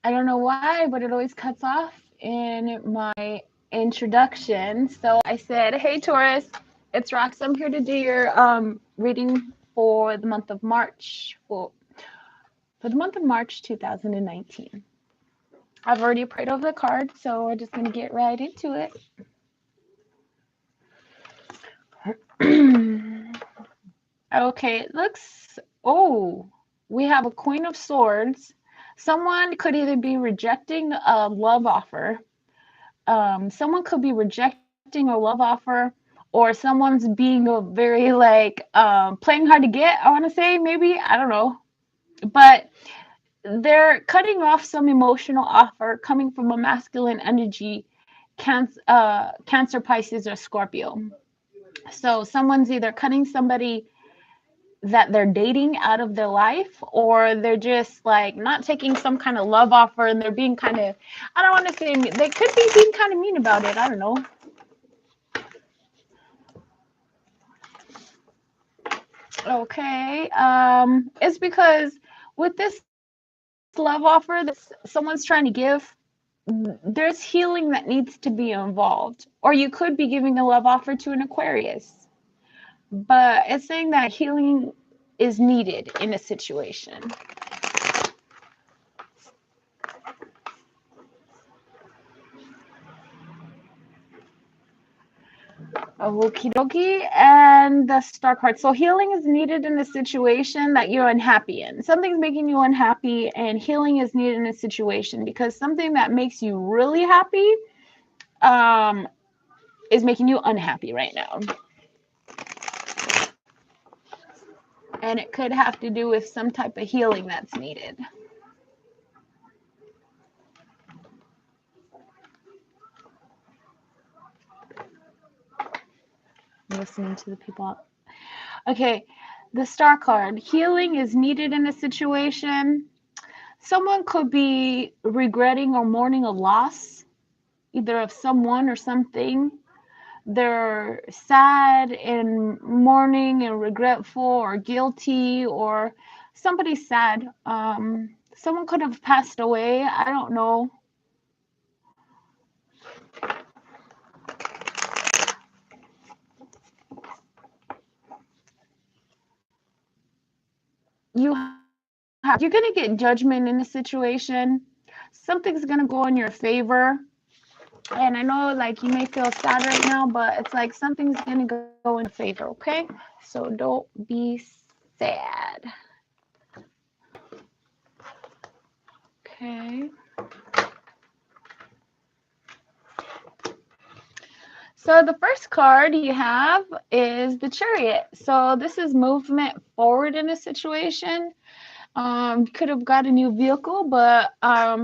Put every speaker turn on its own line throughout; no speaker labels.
I don't know why, but it always cuts off in my introduction. So I said, hey, Taurus, it's Rox. I'm here to do your reading for the month of March, for the month of March 2019. I've already prayed over the card, so we're just going to get right into it. Okay, it looks, oh, we have a Queen of Swords. Someone could either be rejecting a love offer. Someone could be rejecting a love offer, or someone's being a very like playing hard to get. I want to say maybe, I don't know, but they're cutting off some emotional offer coming from a masculine energy, Cancer, Pisces, or Scorpio. So someone's either cutting somebody that they're dating out of their life, or they're just like not taking some kind of love offer, and they're being kind of, I don't want to say, they could be being kind of mean about it. I don't know. Okay. It's because with this love offer that someone's trying to give, there's healing that needs to be involved. Or you could be giving a love offer to an Aquarius. But it's saying that healing is needed in a situation. Okie dokie. And the star card. So healing is needed in a situation that you're unhappy in. Something's making you unhappy, and healing is needed in a situation because something that makes you really happy is making you unhappy right now. And it could have to do with some type of healing that's needed. I'm listening to the people. Okay, the star card. Healing is needed in a situation. Someone could be regretting or mourning a loss, either of someone or something. They're sad and mourning and regretful or guilty, or somebody's sad. Someone could have passed away. I don't know. You're going to get judgment in a situation. Something's going to go in your favor. And I know like you may feel sad right now, but it's like something's going to go in favor, okay? So don't be sad. Okay. So the first card you have is the Chariot. So this is movement forward in a situation. Could have got a new vehicle, but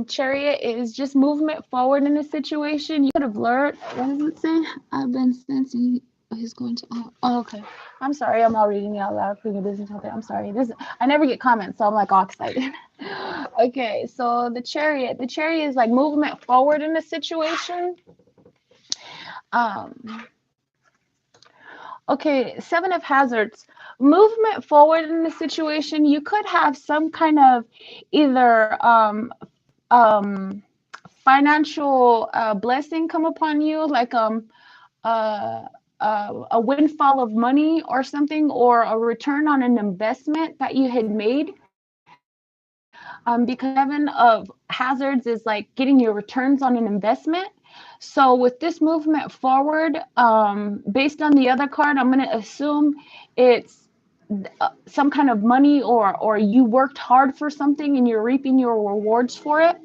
Chariot is just movement forward in a situation. You could have learned. What does it say? I've been sensing he's going to. Oh, okay. I'm sorry. I'm all reading it out loud for your business. Okay. I'm sorry. I never get comments, so I'm like all excited. Okay. So the Chariot. The Chariot is like movement forward in a situation. Okay, Seven of Hazards. Movement forward in the situation, you could have some kind of either um, financial blessing come upon you, like uh, a windfall of money or something, or a return on an investment that you had made. Because Seven of Hazards is like getting your returns on an investment. So with this movement forward, based on the other card, I'm going to assume it's some kind of money, or you worked hard for something and you're reaping your rewards for it.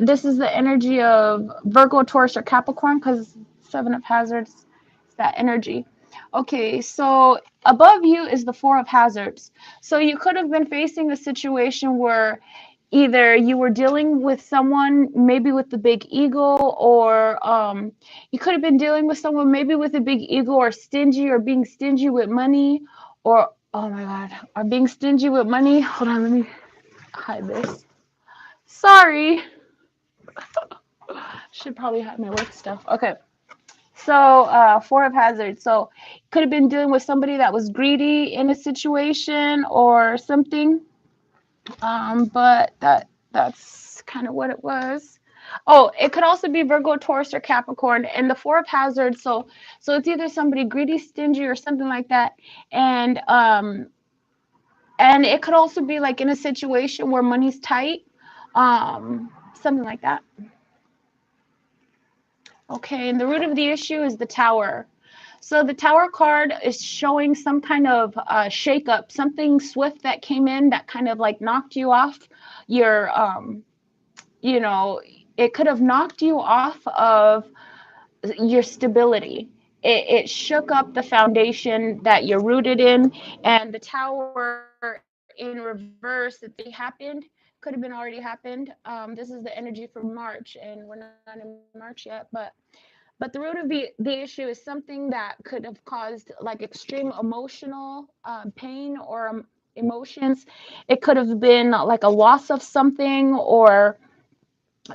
This is the energy of Virgo, Taurus, or Capricorn, because Seven of Hazards is that energy. Okay, so above you is the Four of Hazards. So you could have been facing a situation where either you were dealing with someone maybe with the big ego, or you could have been dealing with someone maybe with a big ego, or stingy, or being stingy with money, or oh my god, or being stingy with money. Hold on, let me hide this. Sorry. Should probably hide my work stuff. Okay. So Four of Hazards. So could have been dealing with somebody that was greedy in a situation or something. But that's kind of what it was. Oh, it could also be Virgo, Taurus, or Capricorn, and the four of hazards. So it's either somebody greedy, stingy, or something like that, and and it could also be like in a situation where money's tight, something like that. Okay, and the root of the issue is the Tower. So the Tower card is showing some kind of shakeup, something swift that came in that kind of like knocked you off your you know, it could have knocked you off of your stability. It shook up the foundation that you're rooted in, and the Tower in reverse, if they happened, could have been already happened. This is the energy from March, and we're not in March yet, but the root of the issue is something that could have caused like extreme emotional pain or emotions. It could have been like a loss of something, or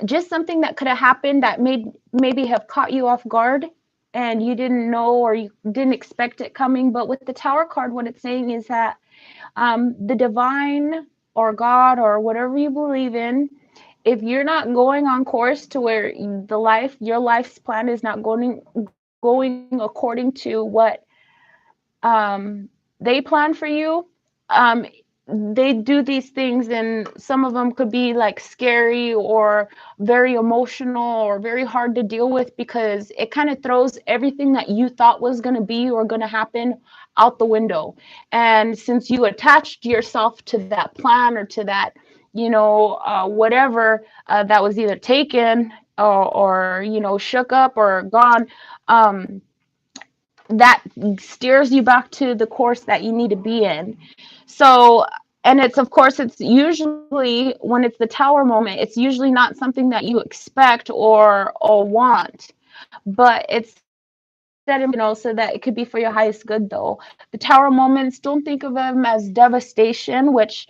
just something that could have happened that made maybe have caught you off guard and you didn't know or you didn't expect it coming. But with the Tower card, what it's saying is that the divine or God or whatever you believe in, if you're not going on course to where your life's plan is not going according to what um, they plan for you, um, they do these things, and some of them could be like scary or very emotional or very hard to deal with because it kind of throws everything that you thought was going to be or going to happen out the window. And since you attached yourself to that plan or to that, whatever that was either taken or shook up or gone, um, that steers you back to the course that you need to be in. So, and it's of course, it's usually when it's the Tower moment, it's usually not something that you expect or want, but it's set in place, so that it could be for your highest good. Though the Tower moments, don't think of them as devastation, which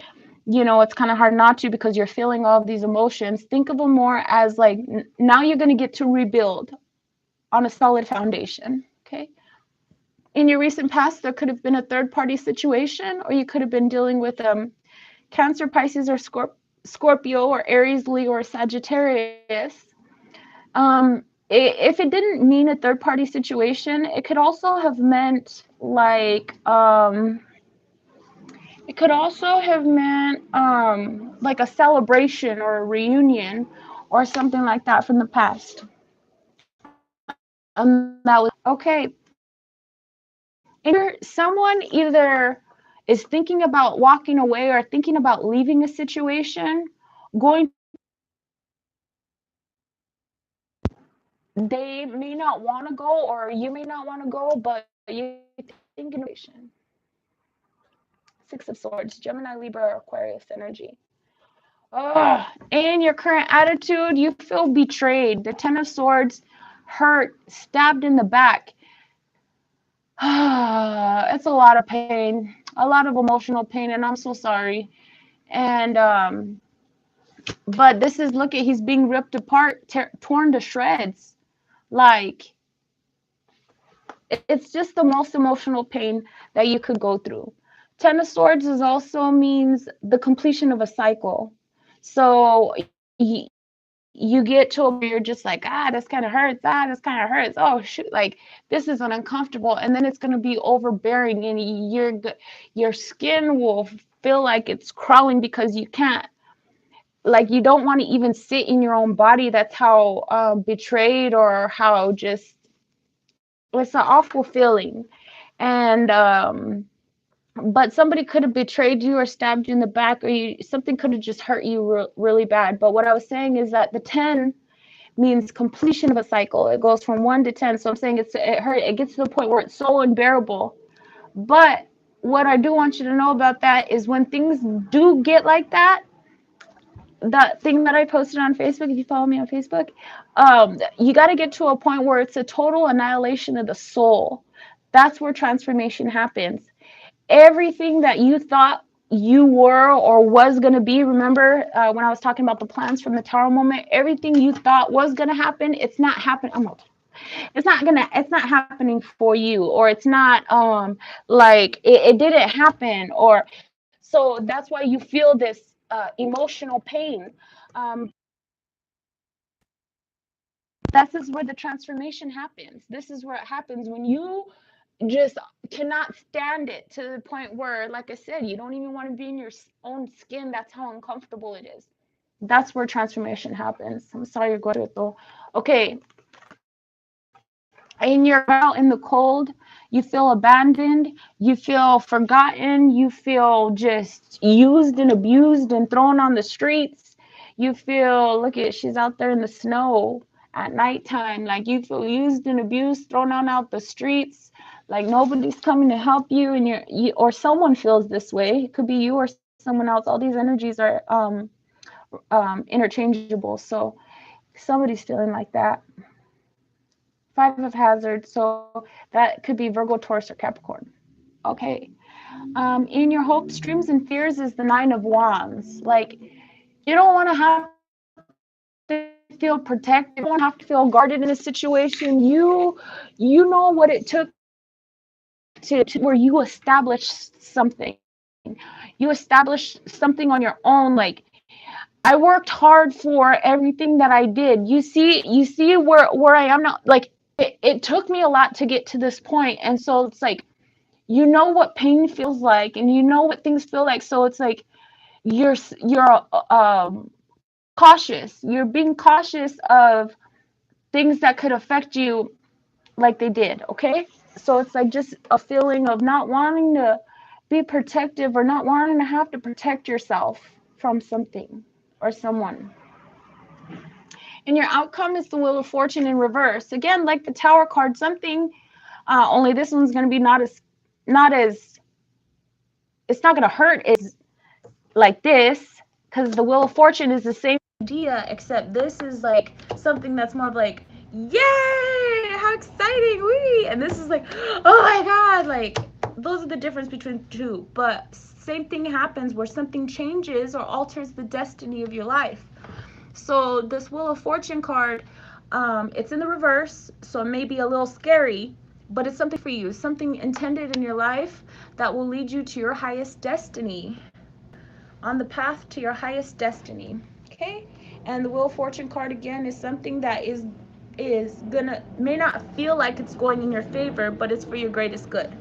it's kind of hard not to because you're feeling all of these emotions. Think of them more as like now you're going to get to rebuild on a solid foundation. Okay. In your recent past, there could have been a third party situation, or you could have been dealing with Cancer, Pisces, or Scorpio, or Aries, Leo, or Sagittarius. If it didn't mean a third party situation, it could also have meant like a celebration or a reunion or something like that from the past. That was okay. Someone either is thinking about walking away or thinking about leaving a situation, going to a situation they may not want to go or you may not want to go, but you think in situation. Six of Swords, Gemini, Libra, or Aquarius energy. Ugh. In your current attitude, you feel betrayed. The Ten of Swords, hurt, stabbed in the back. It's a lot of pain, a lot of emotional pain, and I'm so sorry. And but this is, look at, he's being ripped apart, torn to shreds. Like, it's just the most emotional pain that you could go through. Ten of Swords is also means the completion of a cycle. So you get to a point where you're just like, this kind of hurts, this kind of hurts, oh shoot, like this is uncomfortable, and then it's going to be overbearing, and your skin will feel like it's crawling because you can't, like, you don't want to even sit in your own body. That's how betrayed, or how just, it's an awful feeling. And but somebody could have betrayed you or stabbed you in the back, or something could have just hurt you really bad. But what I was saying is that the 10 means completion of a cycle. It goes from 1 to 10. So I'm saying it gets to the point where it's so unbearable. But what I do want you to know about that is when things do get like that, that thing that I posted on Facebook, if you follow me on Facebook, you got to get to a point where it's a total annihilation of the soul. That's where transformation happens. Everything that you thought you were or was going to be, remember when I was talking about the plans from the Tower moment, everything you thought was going to happen, it's not happening. It's not happening for you, or it's not like it didn't happen, or so that's why you feel this emotional pain. Um, this is where the transformation happens. This is where it happens when you just cannot stand it to the point where, like I said, you don't even want to be in your own skin. That's how uncomfortable it is. That's where transformation happens. I'm sorry you're going through it though. Okay, and you're out in the cold, you feel abandoned, you feel forgotten, you feel just used and abused and thrown on the streets. You feel, look at, she's out there in the snow at nighttime, like you feel used and abused, thrown on out the streets, like nobody's coming to help you, and or someone feels this way. It could be you or someone else. All these energies are interchangeable, so somebody's feeling like that. Five of hazards, so that could be Virgo, Taurus, or Capricorn. Okay. In your hopes, dreams, and fears is the Nine of Wands. Like, you don't want to have to feel protected. You don't have to feel guarded in a situation. You know what it took to where you established something. You established something on your own. Like, I worked hard for everything that I did. You see where I am now. Like, it took me a lot to get to this point, and so it's like, you know what pain feels like, and you know what things feel like. So it's like you're cautious. You're being cautious of things that could affect you, like they did. Okay, so it's like just a feeling of not wanting to be protective or not wanting to have to protect yourself from something or someone. And your outcome is the Wheel of Fortune in reverse. Again, like the Tower card, something, only this one's going to be not as, it's not going to hurt as like this, because the Wheel of Fortune is the same idea, except this is like something that's more of like, yay, how exciting, wee! And this is like, oh my God, like, those are the difference between the two. But same thing happens where something changes or alters the destiny of your life. So this Wheel of Fortune card, it's in the reverse, so it may be a little scary, but it's something for you, something intended in your life that will lead you to your highest destiny, on the path to your highest destiny. Okay? And the Wheel of Fortune card again is something that is gonna, may not feel like it's going in your favor, but it's for your greatest good.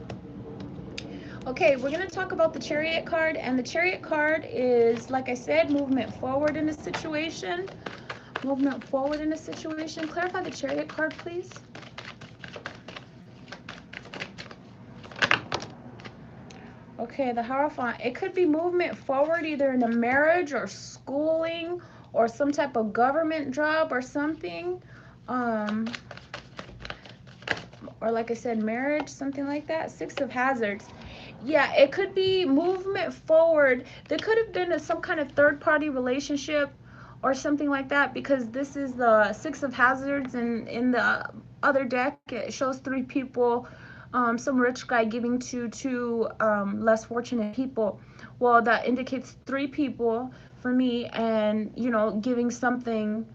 Okay, we're going to talk about the Chariot card, and the Chariot card is, like I said, movement forward in a situation. Movement forward in a situation. Clarify the Chariot card, please. Okay, the Hierophant. It could be movement forward either in a marriage or schooling or some type of government job or something. Or like I said, marriage, something like that. Six of Hazards. Yeah, it could be movement forward. There could have been some kind of third-party relationship or something like that, because this is the Six of Hazards, and in the other deck it shows three people, some rich guy giving to two less fortunate people. Well, that indicates three people for me, and you know, giving something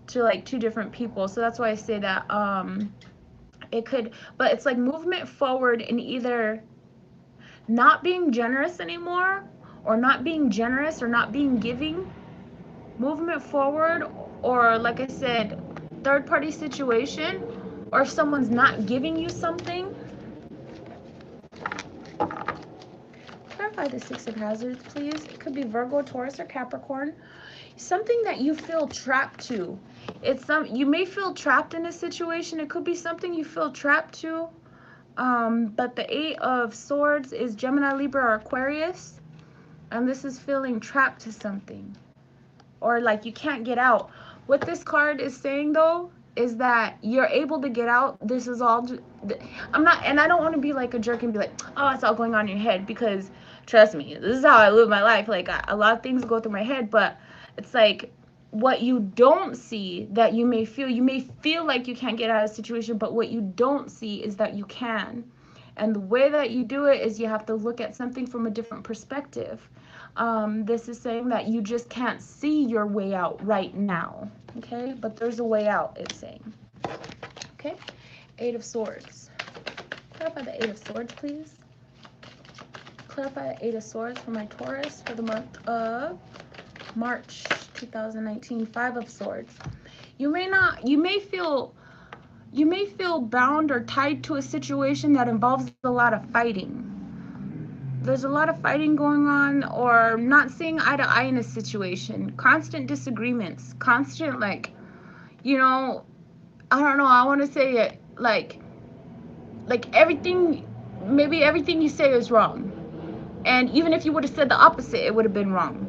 to like two different people. So that's why I say that it could, but it's like movement forward in either not being generous anymore, or not being generous, or not being giving. Movement forward, or like I said, third party situation, or if someone's not giving you something. Clarify the Six of Hazards, please. It could be Virgo, Taurus, or Capricorn. Something that you feel trapped to. You may feel trapped in a situation. It could be something you feel trapped to. But the Eight of Swords is Gemini, Libra, or Aquarius. And this is feeling trapped to something, or like you can't get out. What this card is saying though is that you're able to get out. This is all, I'm not, and I don't want to be like a jerk and be like, oh, it's all going on in your head, because trust me, this is how I live my life. Like, a lot of things go through my head, but it's like, what you don't see that you may feel like you can't get out of a situation, but what you don't see is that you can. And the way that you do it is you have to look at something from a different perspective. This is saying that you just can't see your way out right now, okay? But there's a way out, it's saying. Okay? Eight of Swords. Clarify the Eight of Swords, please. Clarify the Eight of Swords for my Taurus for the month of March 2019, Five of Swords. You may feel bound or tied to a situation that involves a lot of fighting. There's a lot of fighting going on, or not seeing eye to eye in a situation, constant disagreements, constant, like, you know, I don't know, I want to say it like everything, maybe everything you say is wrong, and even if you would have said the opposite, it would have been wrong.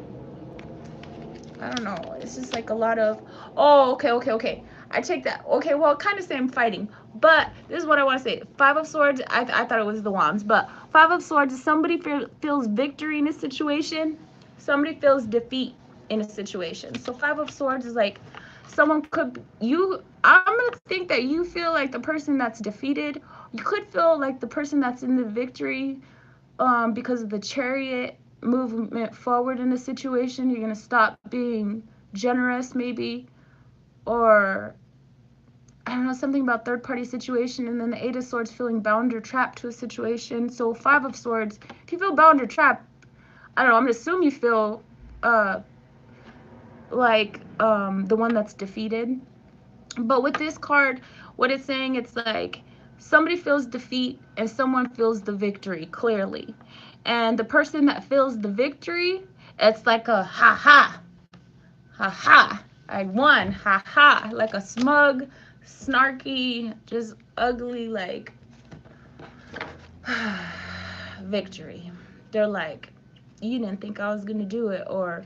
I don't know. It's just like a lot of, oh, okay. I take that. Okay, well, kind of same fighting. But this is what I want to say. Five of Swords, I thought it was the Wands. But Five of Swords is somebody feels victory in a situation. Somebody feels defeat in a situation. So Five of Swords is like someone could, I'm going to think that you feel like the person that's defeated. You could feel like the person that's in the victory, because of the Chariot movement forward in the situation. You're going to stop being generous, maybe, or I don't know, something about third party situation. And then the Eight of Swords, feeling bound or trapped to a situation. So Five of Swords, if you feel bound or trapped, I don't know, I'm going to assume you feel like the one that's defeated. But with this card, what it's saying, it's like somebody feels defeat and someone feels the victory clearly. And the person that feels the victory, it's like a ha ha, I won, ha ha, like a smug, snarky, just ugly, like victory. They're like, you didn't think I was gonna do it, or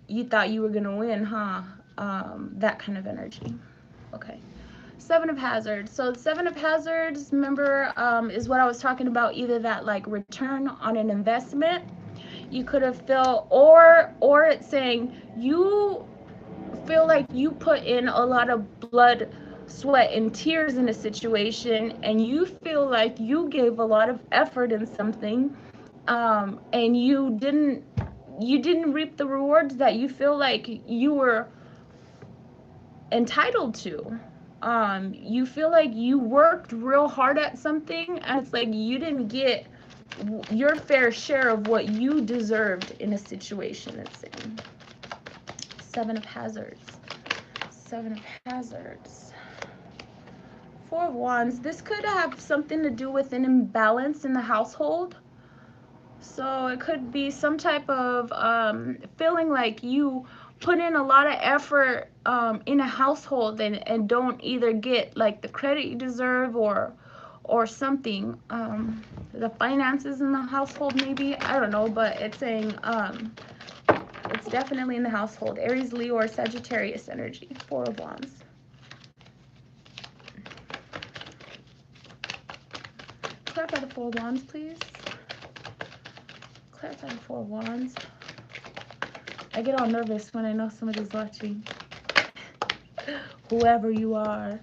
you thought you were gonna win, huh? That kind of energy. Okay. Seven of Hazards. So Seven of Hazards, remember, is what I was talking about, either that like return on an investment you could have felt, or it's saying you feel like you put in a lot of blood, sweat, and tears in a situation, and you feel like you gave a lot of effort in something, and you didn't reap the rewards that you feel like you were entitled to. You feel like you worked real hard at something, and it's like you didn't get your fair share of what you deserved in a situation. It's saying Seven of Hazards. Seven of Hazards. Four of Wands. This could have something to do with an imbalance in the household. So it could be some type of feeling like you put in a lot of effort in a household, and don't either get like the credit you deserve, or something. The finances in the household, maybe, I don't know, but it's saying it's definitely in the household. Aries, Leo, or Sagittarius energy. Four of Wands. Clarify the Four of Wands, please. Clarify the Four of Wands. I get all nervous when I know somebody's watching. Whoever you are.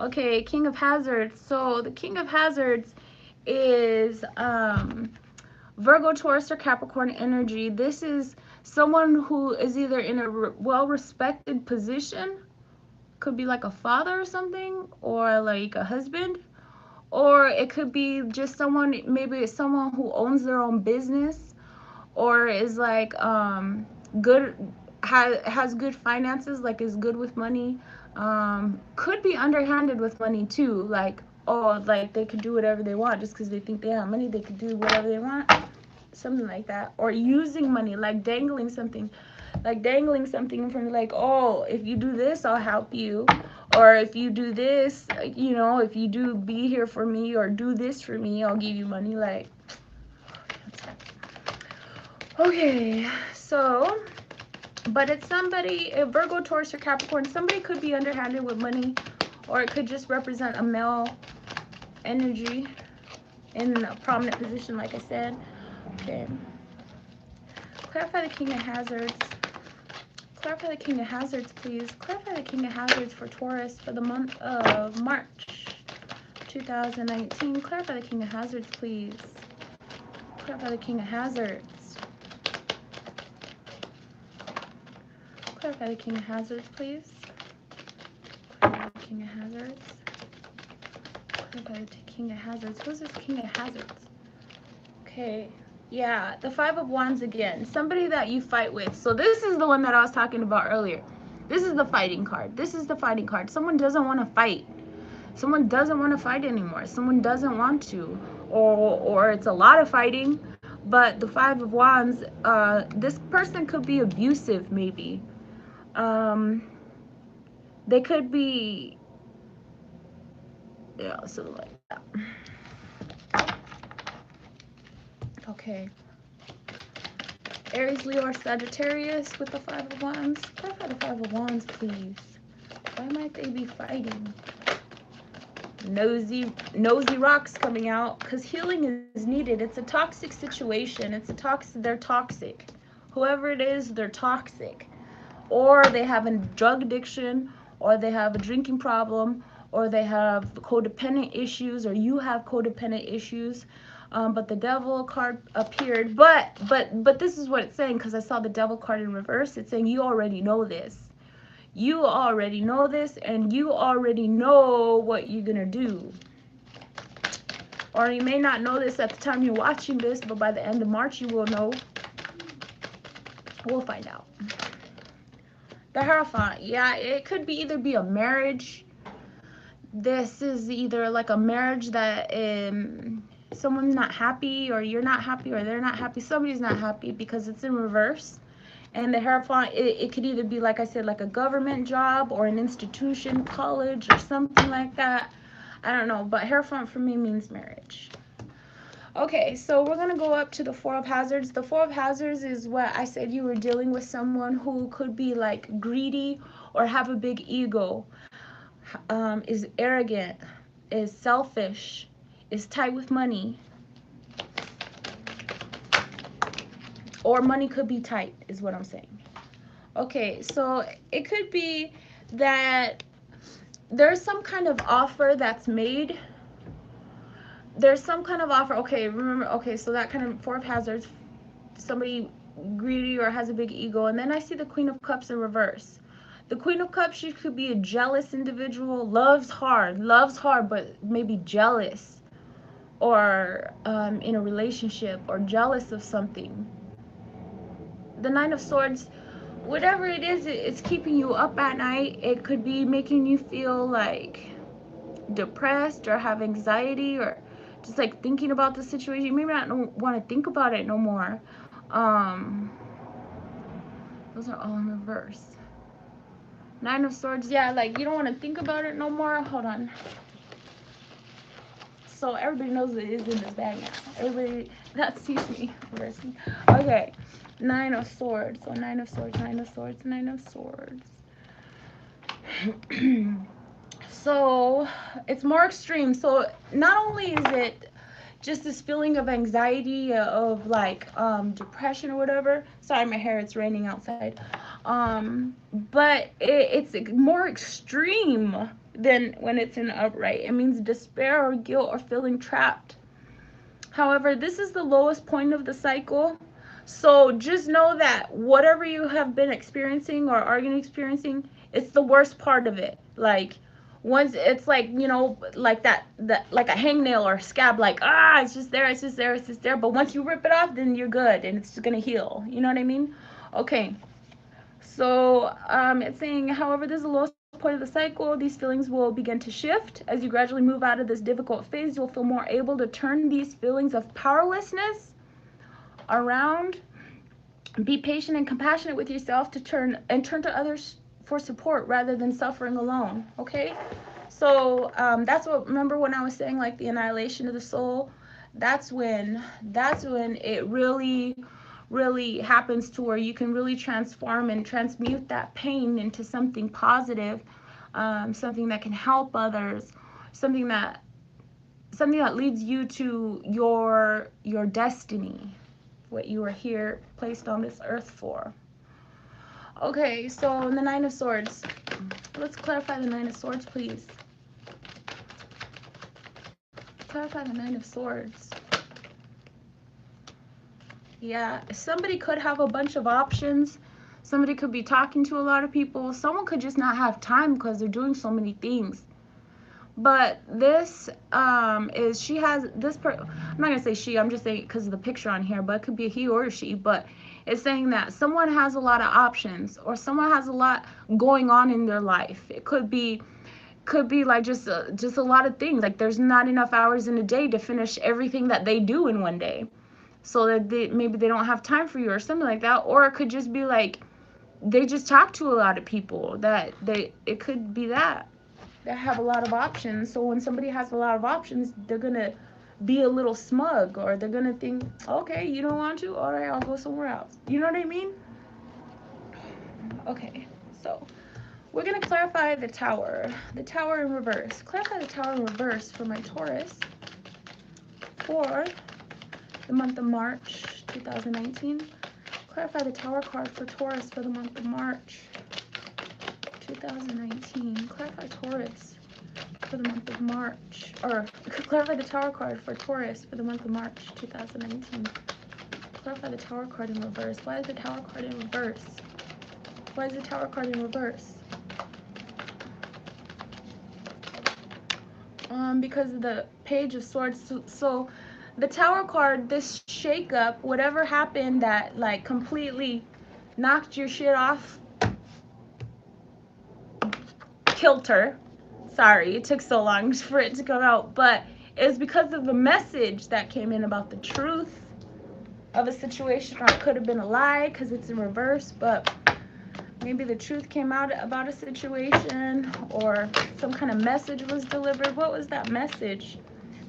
Okay, King of Hazards. So the King of Hazards is Virgo, Taurus, or Capricorn energy. This is someone who is either in a well-respected position, could be like a father or something, or like a husband, or it could be just someone, maybe it's someone who owns their own business, or is like good, has good finances, like is good with money. Could be underhanded with money too, like, oh, like they could do whatever they want just because they think they have money. They could do whatever they want, something like that. Or using money, like dangling something in front of, like, oh, if you do this, I'll help you, or if you do this, you know, if you do be here for me or do this for me, I'll give you money. Like, okay, so, but it's somebody, a Virgo, Taurus, or Capricorn. Somebody could be underhanded with money, or it could just represent a male energy in a prominent position, like I said. Okay. Clarify the King of Hazards. Clarify the King of Hazards, please. Clarify the King of Hazards for Taurus for the month of March 2019. Clarify the King of Hazards, please. Clarify the King of Hazards. Clarify the King of Hazards, please. Clarify the King of Hazards. Clarify the King of Hazards. Who's this King of Hazards? Okay. Yeah, the Five of Wands again. Somebody that you fight with. So this is the one that I was talking about earlier. This is the fighting card. This is the fighting card. Someone doesn't want to fight. Someone doesn't want to fight anymore. Someone doesn't want to. Or it's a lot of fighting. But the Five of Wands, this person could be abusive maybe. They could be, yeah, something like that. Okay. Aries, Leo, or Sagittarius with the Five of Wands. Clarify the Five of Wands, please. Why might they be fighting? Nosy rocks coming out, because healing is needed. It's a toxic situation. They're toxic. Whoever it is, they're toxic. Or they have a drug addiction, or they have a drinking problem, or they have codependent issues, or you have codependent issues. But the devil card appeared. But this is what it's saying, because I saw the devil card in reverse. It's saying you already know this. You already know this, and you already know what you're gonna do. Or you may not know this at the time you're watching this, but by the end of March you will know. We'll find out. The Hierophant, yeah, it could be either be a marriage. This is either like a marriage that someone's not happy, or you're not happy, or they're not happy. Somebody's not happy because it's in reverse. And the Hierophant, it could either be, like I said, like a government job or an institution, college, or something like that. I don't know, but Hierophant for me means marriage. Okay, so we're going to go up to the Four of Hazards. The Four of Hazards is what I said, you were dealing with someone who could be like greedy or have a big ego, is arrogant, is selfish, is tight with money. Or money could be tight, is what I'm saying. Okay, so it could be that there's some kind of offer that's made. There's some kind of offer. Okay, remember, okay, so that kind of Four of Hazards, somebody greedy or has a big ego. And then I see the Queen of Cups in reverse. The Queen of Cups, she could be a jealous individual, loves hard, but maybe jealous, or in a relationship, or jealous of something. The Nine of Swords, whatever it is, it's keeping you up at night. It could be making you feel like depressed or have anxiety, or just like thinking about the situation. You may not want to think about it no more. Those are all in reverse. Nine of Swords, yeah, like you don't want to think about it no more. Hold on. So everybody knows it is in this bag now. Everybody that sees me reversing. Okay. Nine of Swords. So Nine of Swords, Nine of Swords, Nine of Swords. So it's more extreme. So not only is it just this feeling of anxiety, of like depression or whatever. Sorry, my hair, it's raining outside. But it's more extreme than when it's in upright. It means despair or guilt or feeling trapped. However, this is the lowest point of the cycle. So just know that whatever you have been experiencing or are experiencing, it's the worst part of it. Like, once it's like, you know, like that like a hangnail or a scab, like, it's just there, it's just there, it's just there. But once you rip it off, then you're good and it's gonna heal. You know what I mean? Okay. So it's saying, however, this is the lowest point of the cycle. These feelings will begin to shift. As you gradually move out of this difficult phase, you'll feel more able to turn these feelings of powerlessness around. Be patient and compassionate with yourself to turn to others for support rather than suffering alone. Okay, so that's what, remember when I was saying like the annihilation of the soul, that's when it really happens, to where you can really transform and transmute that pain into something positive, something that can help others, something that leads you to your destiny, what you are here placed on this earth for. Okay, so the Nine of Swords. Let's clarify the Nine of Swords, please. Clarify the Nine of Swords. Yeah, somebody could have a bunch of options. Somebody could be talking to a lot of people. Someone could just not have time because they're doing so many things. But this is, she has this I'm not gonna say she, I'm just saying because of the picture on here, but it could be a he or a she. But it's saying that someone has a lot of options, or someone has a lot going on in their life. It could be like just a lot of things. Like there's not enough hours in a day to finish everything that they do in one day, so that maybe they don't have time for you or something like that. Or it could just be like they just talk to a lot of people, that it could be that they have a lot of options. So when somebody has a lot of options, they're gonna be a little smug, or they're gonna think, okay, you don't want to, all right, I'll go somewhere else. You know what I mean? Okay, so we're gonna clarify the Tower in reverse. Clarify the Tower in reverse for my Taurus for the month of March 2019. Clarify the Tower card for Taurus for the month of March 2019. Clarify Taurus for the month of March, or clarify the Tower card for Taurus for the month of March 2019. Clarify the Tower card in reverse. Why is the Tower card in reverse? Why is the Tower card in reverse? Because of the Page of Swords. So the Tower card, this shakeup, whatever happened that like completely knocked your shit off kilter. Sorry, it took so long for it to come out, but it's because of the message that came in about the truth of a situation, or it could have been a lie because it's in reverse, but maybe the truth came out about a situation, or some kind of message was delivered. What was that message?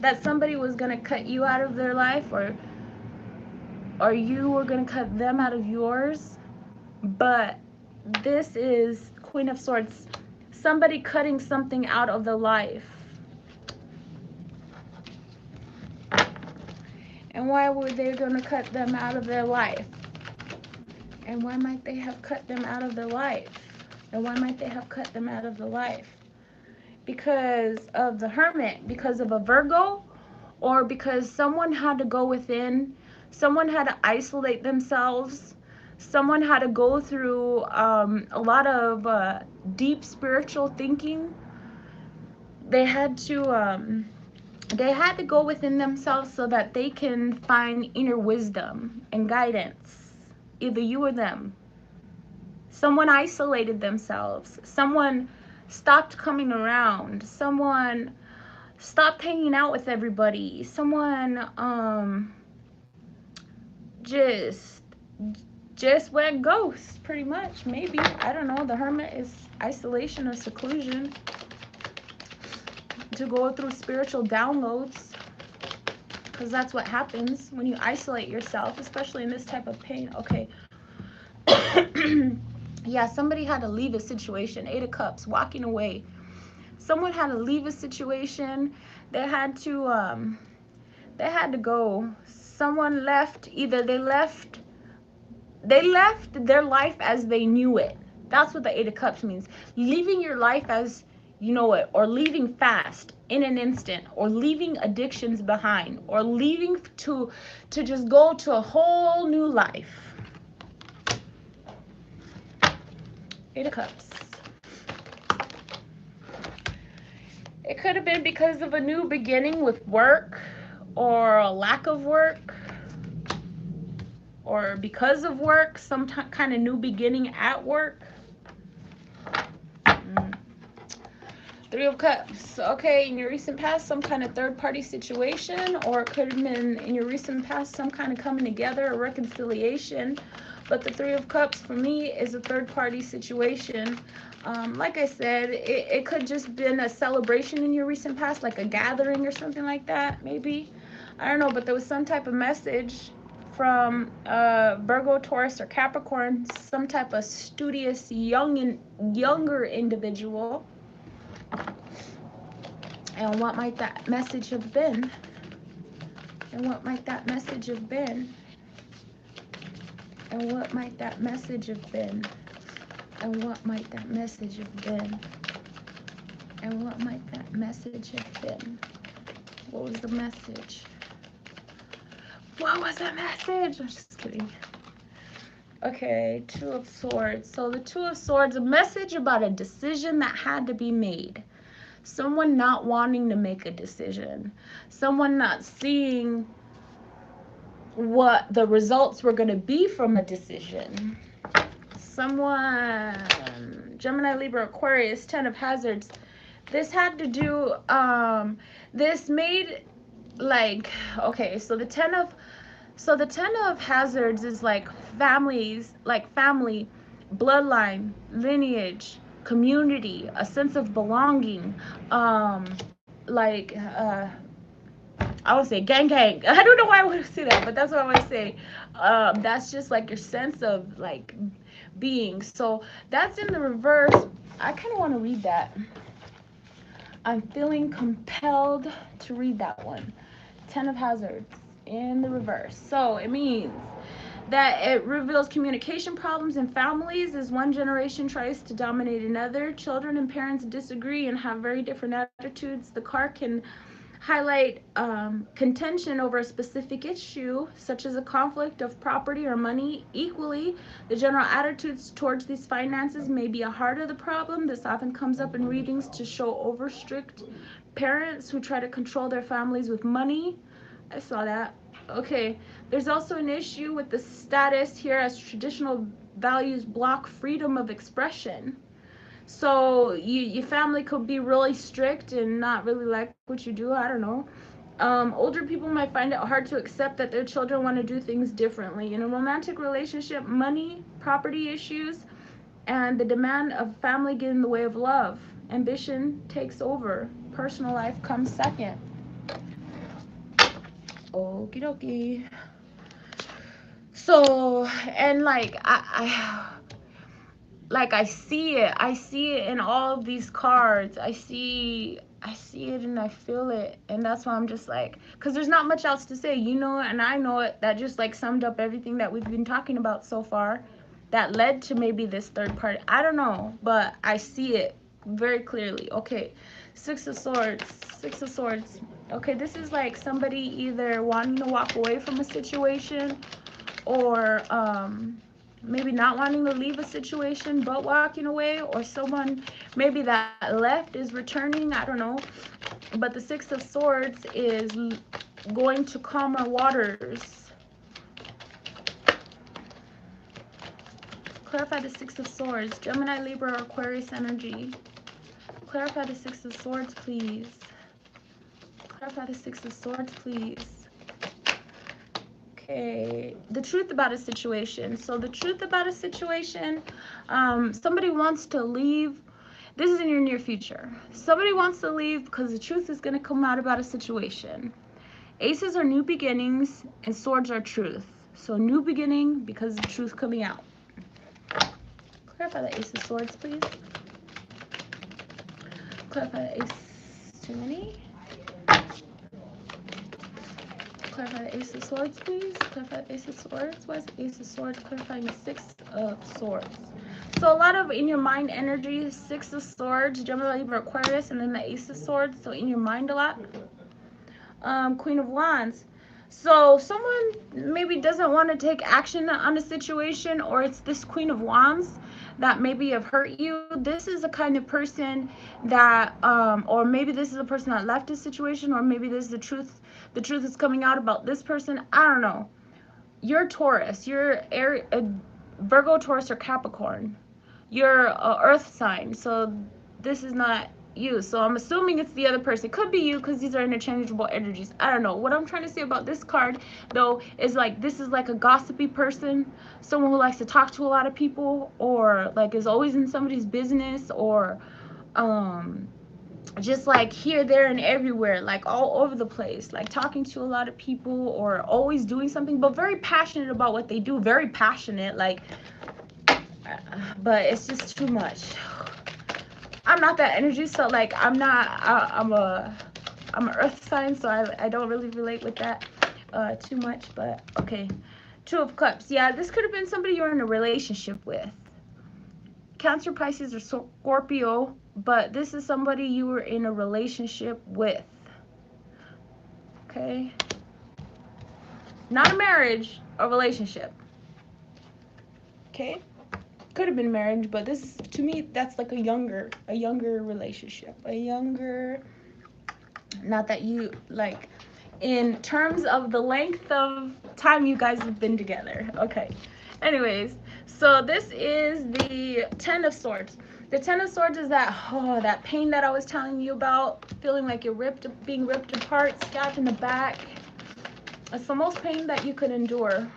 That somebody was going to cut you out of their life, or you were going to cut them out of yours. But this is Queen of Swords. Somebody cutting something out of their life. And why were they going to cut them out of their life? And why might they have cut them out of their life? And why might they have cut them out of the life? Because of the Hermit, because of a Virgo, or because someone had to go within, someone had to isolate themselves, someone had to go through a lot of deep spiritual thinking. They had to go within themselves so that they can find inner wisdom and guidance, either you or them. Someone isolated themselves. Someone stopped coming around. Someone stopped hanging out with everybody. Someone just went ghost, pretty much. Maybe, I don't know. The Hermit is isolation or seclusion, to go through spiritual downloads, because that's what happens when you isolate yourself, especially in this type of pain. Okay. Yeah, somebody had to leave a situation. 8 of Cups, walking away. Someone had to leave a situation. They had to go. Someone left. Either they left their life as they knew it. That's what the 8 of Cups means. Leaving your life as you know it, or leaving fast in an instant, or leaving addictions behind, or leaving to just go to a whole new life. 8 of Cups. It could have been because of a new beginning with work, or a lack of work, or because of work, some kind of new beginning at work. 3 of Cups. Okay, in your recent past, some kind of third-party situation, or it could have been in your recent past some kind of coming together, a reconciliation. But the 3 of Cups for me is a third-party situation. Like I said, it could just been a celebration in your recent past, like a gathering or something like that, maybe. I don't know, but there was some type of message from Virgo, Taurus, or Capricorn, some type of studious, younger individual. And what might that message have been? And what might that message have been? And what might that message have been? And what might that message have been? And what might that message have been? What was the message? What was the message? I'm just kidding. Okay, 2 of Swords. So the 2 of Swords, a message about a decision that had to be made. someone not wanting to make a decision, someone not seeing what the results were going to be from a decision. Someone, Gemini, Libra, Aquarius, 10 of hazards. This had to do, this made like, okay, so the 10 of hazards is like families, like family, bloodline, lineage, community, a sense of belonging, like I would say gang gang. I don't know why I want to say that, but that's what I want to say. That's just like your sense of like being. So that's in the reverse. I kind of want to read that. I'm feeling compelled to read that one. 10 of hazards in the reverse. So it means that it reveals communication problems in families as one generation tries to dominate another. Children and parents disagree and have very different attitudes. The card can highlight contention over a specific issue, such as a conflict of property or money. Equally, the general attitudes towards these finances may be a heart of the problem. This often comes up in readings to show over strict parents who try to control their families with money. I saw that. Okay, there's also an issue with the status here as traditional values block freedom of expression. So your family could be really strict and not really like what you do. I don't know. Older people might find it hard to accept that their children want to do things differently. In a romantic relationship, money, property issues, and the demand of family get in the way of love. Ambition takes over. Personal life comes second. Okie dokie. So, and like I see it. I see it in all of these cards. I see it and I feel it. And that's why I'm just like, because there's not much else to say, you know it and I know it. That just like summed up everything that we've been talking about so far that led to maybe this third party. I don't know, but I see it very clearly. Okay, Six of Swords. Six of Swords. Okay, this is like somebody either wanting to walk away from a situation or maybe not wanting to leave a situation but walking away, or someone maybe that left is returning. I don't know, but the Six of Swords is going to calmer waters. Clarify the Six of Swords. Gemini, Libra, or Aquarius energy. Clarify the Six of Swords, please. Clarify the Six of Swords, please. Okay, the truth about a situation. So the truth about a situation, somebody wants to leave. This is in your near future. Somebody wants to leave because the truth is going to come out about a situation. Aces are new beginnings and swords are truth. So new beginning because the truth coming out. Clarify the Ace of Swords, please. Clarify the Ace. Too many. Clarify the Ace of Swords, please. Clarify the Ace of Swords. Why is the Ace of Swords clarifying the Six of Swords? So a lot of in your mind energy, Six of Swords, Gemini, Libra, Aquarius, and then the Ace of Swords. So in your mind a lot. Queen of Wands. So someone maybe doesn't want to take action on a situation, or it's this Queen of Wands that maybe have hurt you. This is the kind of person that, or maybe this is a person that left a situation, or maybe this is the truth. The truth is coming out about this person. I don't know. You're Taurus. You're Virgo, Taurus, or Capricorn. You're a Earth sign. So this is not you. So I'm assuming it's the other person. It could be you because these are interchangeable energies. I don't know. What I'm trying to say about this card, though, is like this is like a gossipy person, someone who likes to talk to a lot of people, or like is always in somebody's business, or just like here, there, and everywhere, like all over the place, like talking to a lot of people or always doing something, but very passionate about what they do, very passionate, like, but it's just too much. I'm not that energy, so like I'm not, I'm an earth sign, so I don't really relate with that too much, but okay. Two of Cups. Yeah, this could have been somebody you're in a relationship with. Cancer, Pisces, or Scorpio, but this is somebody you were in a relationship with. Okay? Not a marriage, a relationship. Okay? Could have been marriage, but this, to me, that's like a younger relationship, a younger, not that you like, in terms of the length of time you guys have been together. Okay. Anyways, so this is the Ten of Swords. The Ten of Swords is that, oh, that pain that I was telling you about, feeling like you're being ripped apart, stabbed in the back. It's the most pain that you could endure.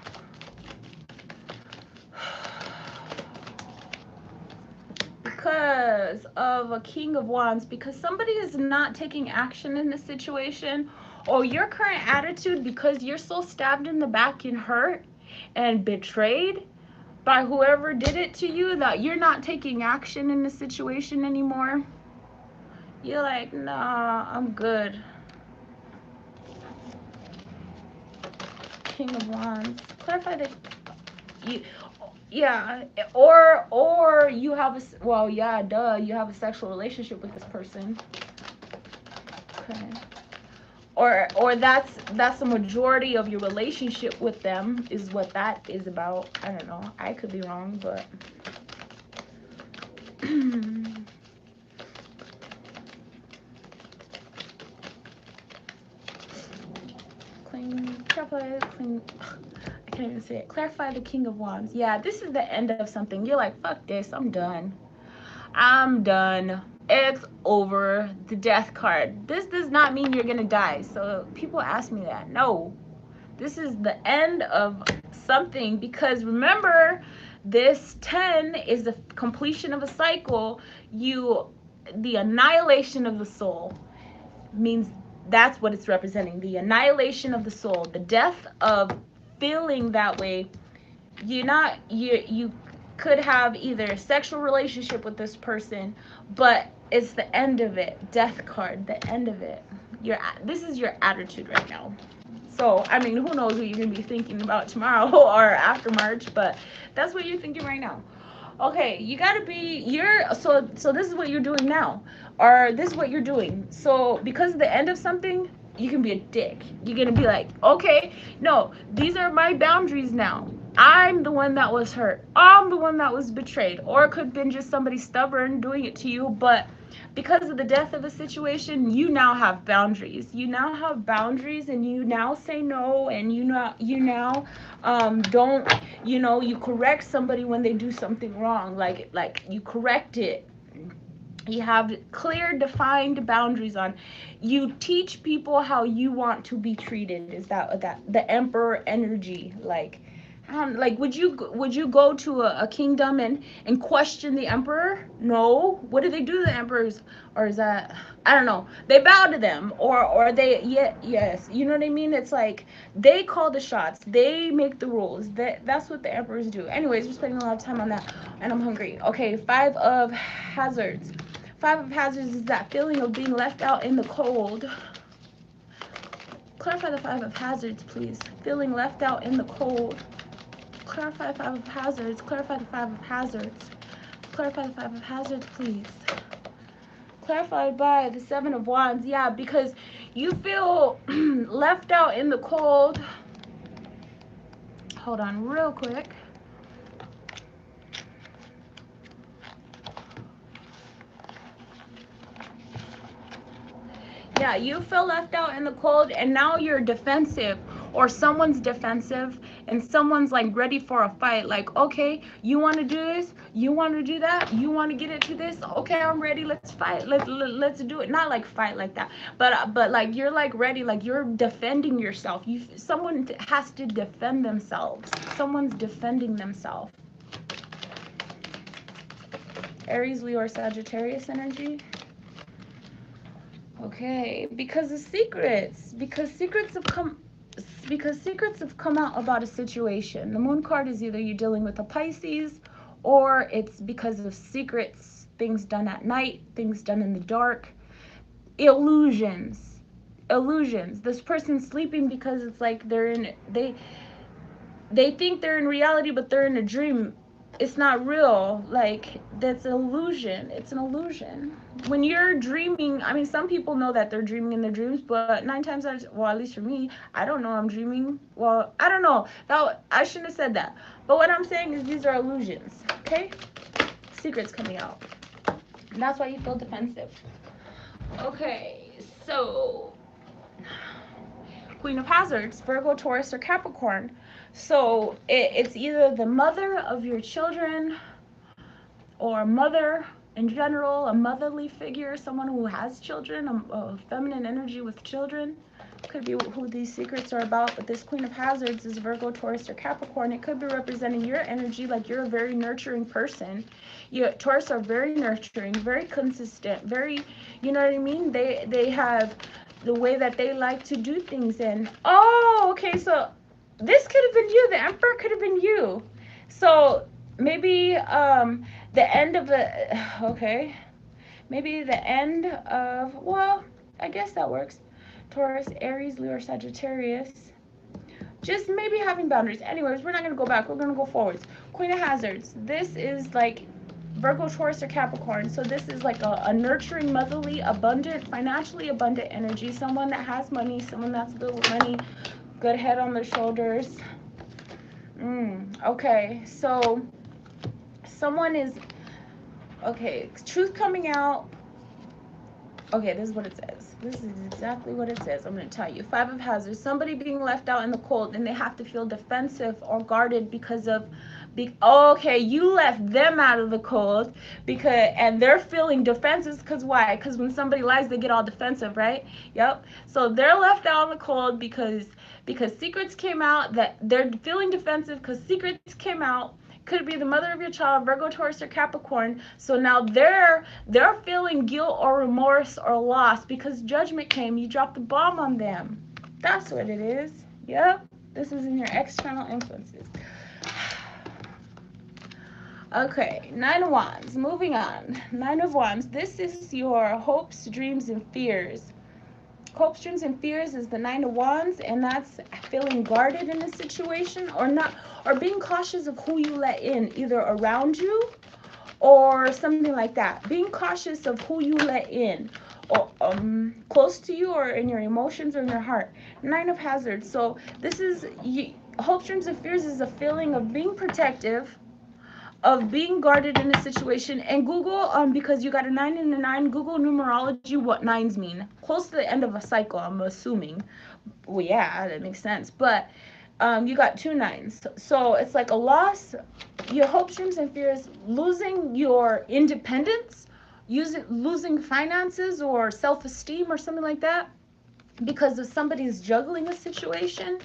Because of a King of Wands, because somebody is not taking action in this situation, or your current attitude, because you're so stabbed in the back and hurt and betrayed by whoever did it to you, that you're not taking action in the situation anymore. You're like, nah, I'm good. King of Wands. Clarify that. Yeah, or you have a, well, yeah, duh, you have a sexual relationship with this person. Okay. Or that's the majority of your relationship with them, is what that is about. I don't know. I could be wrong, but I can't even say it. Clarify the King of Wands. Yeah, this is the end of something. You're like, fuck this, I'm done. I'm done. It's over. The death card. This does not mean you're gonna die. So people ask me that. No. This is the end of something, because remember, this 10 is the completion of a cycle. The annihilation of the soul means, that's what it's representing. The annihilation of the soul, the death of feeling that way. You could have either a sexual relationship with this person, but it's the end of it. Death card, the end of it. This is your attitude right now. So, I mean, who knows what you're going to be thinking about tomorrow or after March, but that's what you're thinking right now. Okay, you got to be, so this is what you're doing now, or this is what you're doing. So, because of the end of something, you can be a dick. You're going to be like, okay, no, these are my boundaries now. I'm the one that was hurt. I'm the one that was betrayed. Or it could have been just somebody stubborn doing it to you, but because of the death of a situation, you now have boundaries. You now have boundaries, and you now say no, and you now don't, you correct somebody when they do something wrong, like you correct it. You have clear, defined boundaries on. You teach people how you want to be treated. Is that the Emperor energy? Like would you go to a kingdom and question the emperor? No. What do they do to the emperors? Or is that, I don't know, they bow to them, or they, yes, you know what I mean? It's like they call the shots, they make the rules. That's what the emperors do. Anyways, we're spending a lot of time on that, and I'm hungry. Okay, 5 of Hazards. 5 of Hazards is that feeling of being left out in the cold. Clarify the 5 of Hazards, please. Feeling left out in the cold. Clarify the 5 of Hazards. Clarify the 5 of Hazards. Clarify the 5 of Hazards, please. Clarified by the 7 of Wands. Yeah, because you feel left out in the cold. Hold on real quick. Yeah, you feel left out in the cold, and now you're defensive, or someone's defensive, and someone's like ready for a fight. Like, okay, you want to do this, you want to do that, you want to get into this. Okay, I'm ready. Let's fight. Let's do it. Not like fight like that, but like you're like ready. Like you're defending yourself. Someone has to defend themselves. Someone's defending themselves. Aries, Leo, or Sagittarius energy. Okay, because secrets have come out about a situation. The Moon card is either you're dealing with a Pisces, or it's because of secrets, things done at night, things done in the dark, illusions. This person's sleeping because it's like they think they're in reality, but they're in a dream it's not real. Like, that's an illusion. It's an illusion. When you're dreaming, I mean, some people know that they're dreaming in their dreams, but 9 times out of, well, at least for me, I don't know I'm dreaming. Well, I don't know. That, I shouldn't have said that. But what I'm saying is these are illusions, okay? Secrets coming out. And that's why you feel defensive. Okay, so Queen of Hazards, Virgo, Taurus, or Capricorn. So it's either the mother of your children, or mother in general, a motherly figure, someone who has children, a feminine energy with children. Could be who these secrets are about, but this Queen of Hazards is Virgo, Taurus, or Capricorn. It could be representing your energy, like you're a very nurturing person. Taurus are very nurturing, very consistent, very, you know what I mean? They have the way that they like to do things. And oh, okay, so this could have been you. The Emperor could have been you. So maybe the end of the, okay, maybe the end of, well, I guess that works. Taurus, Aries, Leo, or Sagittarius. Just maybe having boundaries. Anyways, we're not going to go back. We're going to go forwards. Queen of Hazards. This is like Virgo, Taurus, or Capricorn. So this is like a nurturing, motherly, abundant, financially abundant energy. Someone that has money. Someone that's good with money. Good head on their shoulders. Okay, so someone is, okay, truth coming out. Okay, this is what it says. This is exactly what it says. I'm going to tell you. 5 of Hazards. Somebody being left out in the cold, and they have to feel defensive or guarded because of, okay, you left them out of the cold and they're feeling defensive because why? Because when somebody lies, they get all defensive, right? Yep. So they're left out in the cold because secrets came out, that they're feeling defensive because secrets came out. Could be the mother of your child, Virgo, Taurus, or Capricorn. So now they're feeling guilt or remorse or loss because judgment came. You dropped the bomb on them. That's what it is. Yep. This is in your external influences. Okay, 9 of Wands. Moving on. 9 of Wands. This is your hopes, dreams, and fears. Hopes, dreams, and fears is the 9 of Wands, and that's feeling guarded in a situation or not, or being cautious of who you let in, either around you or something like that. Being cautious of who you let in, or close to you, or in your emotions or in your heart. 9 of Hazards. So this is hopes, dreams, and fears is a feeling of being protective, of being guarded in a situation. And Google, because you got a 9 and a 9, Google numerology what 9s mean. Close to the end of a cycle, I'm assuming. Well, yeah, that makes sense. But you got 2 9s. So it's like a loss, your hopes, dreams, and fears, losing your independence, losing finances or self-esteem or something like that, because of somebody's juggling a situation,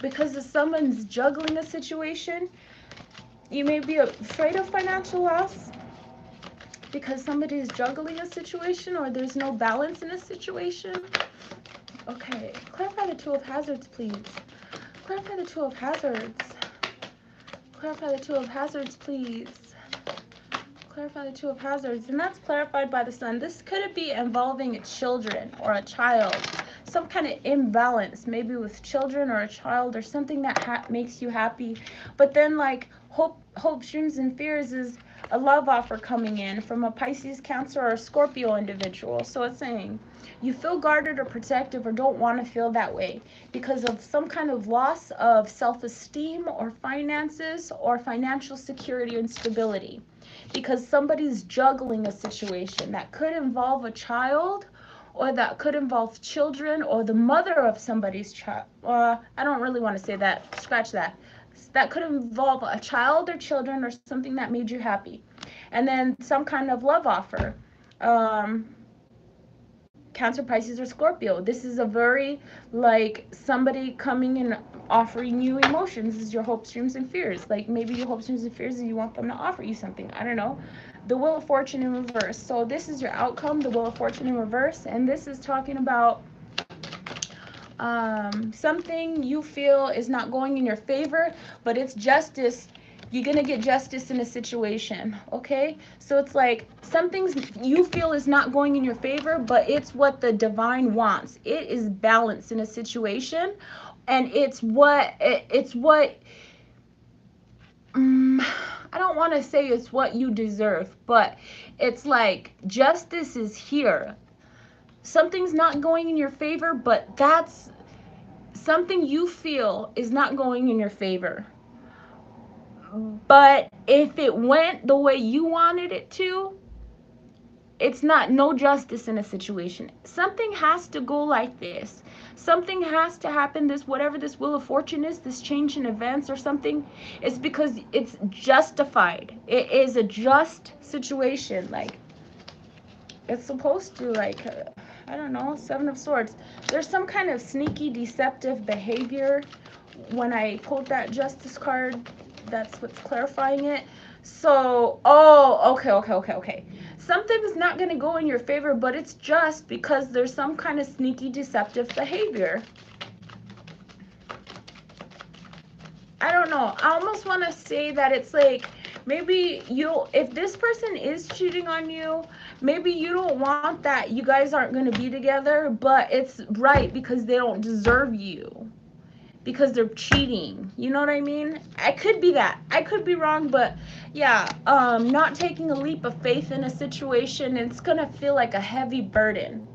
because of someone's juggling a situation. You may be afraid of financial loss because somebody is juggling a situation, or there's no balance in a situation. Okay, clarify the 2 of Hazards, please. Clarify the 2 of Hazards. Clarify the 2 of Hazards, please. Clarify the 2 of Hazards. And that's clarified by the Sun. This could be involving children or a child. Some kind of imbalance, maybe with children or a child, or something that makes you happy. But then, like, hopes, dreams, and fears is a love offer coming in from a Pisces, Cancer, or a Scorpio individual. So it's saying you feel guarded or protective, or don't want to feel that way because of some kind of loss of self-esteem or finances or financial security and stability, because somebody's juggling a situation that could involve a child, or that could involve children, or the mother of somebody's child. I don't really want to say that. Scratch that. That could involve a child or children or something that made you happy. And then some kind of love offer. Cancer, Pisces, or Scorpio. This is a very, like, somebody coming and offering you emotions. This is your hopes, dreams, and fears. Like, maybe your hopes, dreams, and fears is you want them to offer you something. I don't know. The Wheel of Fortune in reverse. So this is your outcome, the Wheel of Fortune in reverse. And this is talking about something you feel is not going in your favor, but it's justice. You're going to get justice in a situation, okay? So it's like something you feel is not going in your favor, but it's what the divine wants. It is balance in a situation, and it's what
I don't want to say it's what you deserve, but it's like justice is here. Something's not going in your favor, but that's something you feel is not going in your favor. But if it went the way you wanted it to, it's not no justice in a situation. Something has to go like this. Something has to happen. This whatever this wheel of fortune is, this change in events or something, it's because it's justified. It is a just situation. Like it's supposed to I don't know, Seven of Swords. There's some kind of sneaky deceptive behavior when I pulled that justice card. That's what's clarifying it. So, oh, okay. Something's not going to go in your favor, but it's just because there's some kind of sneaky deceptive behavior. I don't know. I almost want to say that it's like maybe if this person is cheating on you, maybe you don't want that you guys aren't going to be together, but it's right because they don't deserve you. Because they're cheating. You know what I mean? I could be that. I could be wrong, but yeah, not taking a leap of faith in a situation, it's gonna feel like a heavy burden.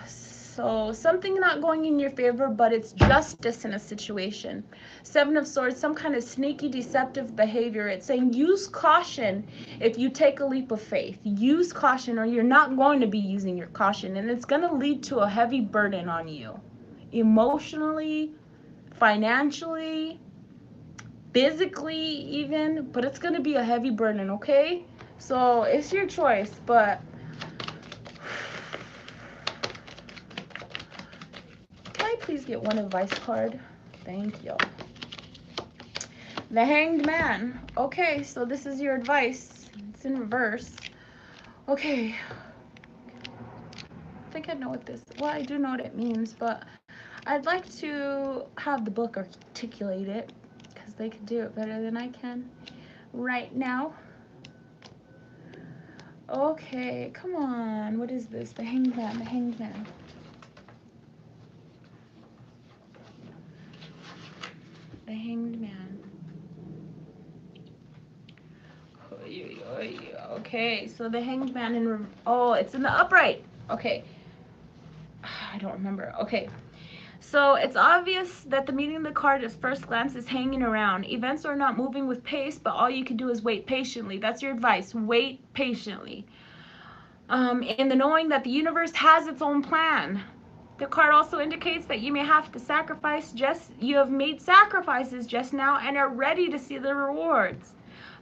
So something not going in your favor, but it's justice in a situation. Seven of Swords, some kind of sneaky, deceptive behavior. It's saying use caution if you take a leap of faith. Use caution, or you're not going to be using your caution, and it's going to lead to a heavy burden on you, emotionally, financially, physically, even. But it's going to be a heavy burden. Okay, so it's your choice, but can I please get one advice card? Thank you. The Hanged Man. Okay, so this is your advice. It's in reverse. Okay. I think I know what this, well, I do know what it means, but I'd like to have the book articulate it because they could do it better than I can right now. Okay, come on. What is this? The Hanged Man, the Hanged Man. The Hanged Man. Okay, so the Hanged Man in, oh, it's in the upright. Okay. I don't remember. Okay. So it's obvious that the meaning of the card at first glance is hanging around. Events are not moving with pace, but all you can do is wait patiently. That's your advice. Wait patiently. In the knowing that the universe has its own plan. The card also indicates that you may have to you have made sacrifices just now and are ready to see the rewards.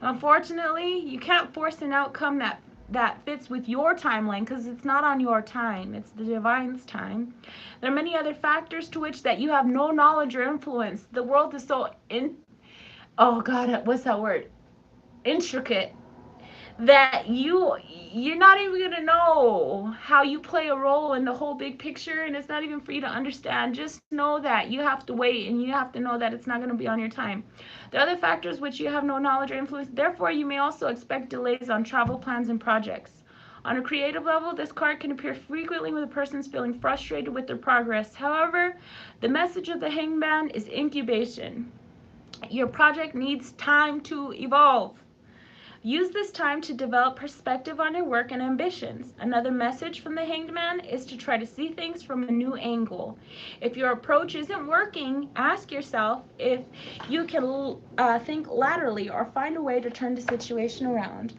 Unfortunately, you can't force an outcome that fits with your timeline because it's not on your time, it's the divine's time. There are many other factors to which that you have no knowledge or influence. The world is so oh god, what's that word? Intricate that you're not even going to know how you play a role in the whole big picture, and it's not even for you to understand. Just know that you have to wait, and you have to know that it's not going to be on your time. There are other factors which you have no knowledge or influence, therefore you may also expect delays on travel plans and projects. On a creative level, this card can appear frequently when a person's feeling frustrated with their progress. However, the message of the hangman is incubation. Your project needs time to evolve. Use this time to develop perspective on your work and ambitions. Another message from the Hanged Man is to try to see things from a new angle. If your approach isn't working, ask yourself if you can think laterally or find a way to turn the situation around.